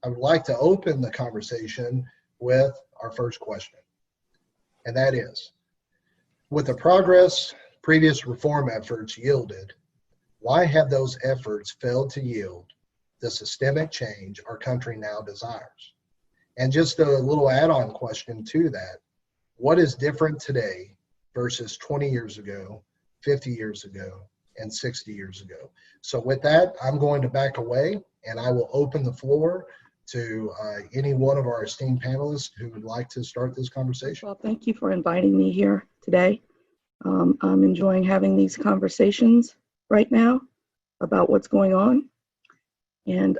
I would like to open the conversation with our first question. And that is, with the progress previous reform efforts yielded, why have those efforts failed to yield the systemic change our country now desires? And just a little add-on question to that, what is different today versus 20 years ago, 50 years ago, and 60 years ago? So with that, I'm going to back away and I will open the floor to any one of our esteemed panelists who would like to start this conversation. Well, thank you for inviting me here today. I'm enjoying having these conversations right now about what's going on, and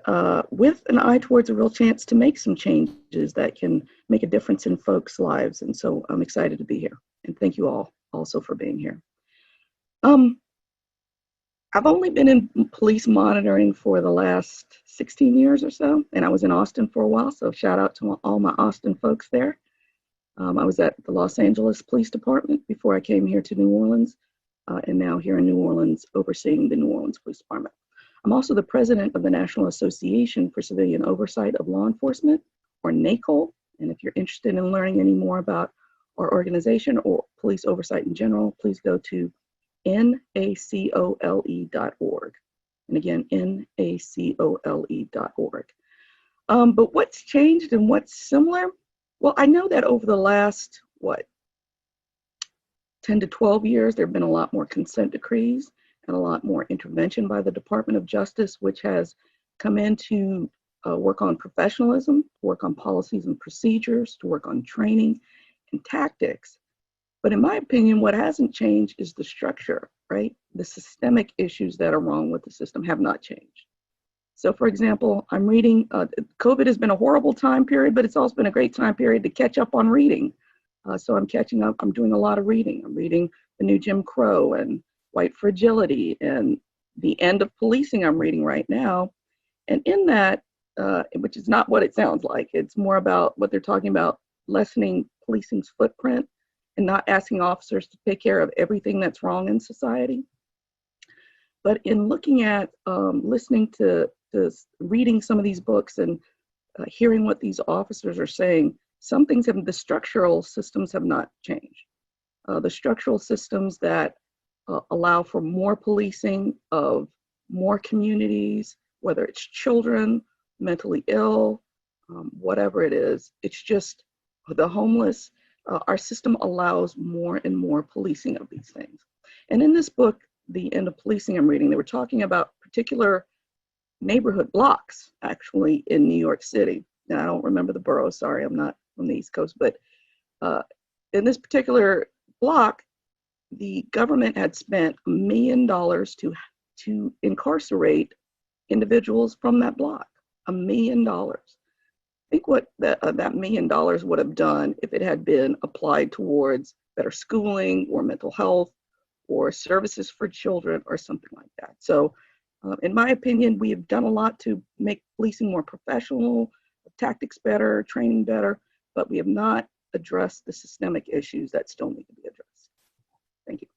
with an eye towards a real chance to make some changes that can make a difference in folks' lives. And so I'm excited to be here. And thank you all also for being here. I've only been in police monitoring for the last 16 years or so, and I was in Austin for a while, so shout out to all my Austin folks there. I was at the Los Angeles Police Department before I came here to New Orleans, and now here in New Orleans overseeing the New Orleans Police Department. I'm also the president of the National Association for Civilian Oversight of Law Enforcement, or NACOL, and if you're interested in learning any more about our organization or police oversight in general, please go to NACOLE.org. And again, NACOLE.org. But what's changed and what's similar? Well, I know that over the last, 10 to 12 years, there have been a lot more consent decrees and a lot more intervention by the Department of Justice, which has come in to work on professionalism, work on policies and procedures, to work on training and tactics. But in my opinion, what hasn't changed is the structure, right? The systemic issues that are wrong with the system have not changed. So for example, I'm reading, COVID has been a horrible time period, but it's also been a great time period to catch up on reading. So I'm catching up, I'm doing a lot of reading. I'm reading The New Jim Crow and White Fragility and The End of Policing I'm reading right now. And in that, which is not what it sounds like, it's more about what they're talking about, lessening policing's footprint and not asking officers to take care of everything that's wrong in society. But in looking at, listening to reading some of these books and hearing what these officers are saying, some things the structural systems have not changed. The structural systems that allow for more policing of more communities, whether it's children, mentally ill, whatever it is, it's just the homeless. Our system allows more and more policing of these things. And in this book, The End of Policing I'm reading, they were talking about particular neighborhood blocks actually in New York City. Now, I don't remember the borough, sorry, I'm not from the East Coast, but in this particular block, the government had spent $1 million to incarcerate individuals from that block, $1 million. Think what that $1 million would have done if it had been applied towards better schooling or mental health or services for children or something like that. So in my opinion, we have done a lot to make policing more professional, tactics better, training better, but we have not addressed the systemic issues that still need to be addressed. Thank you.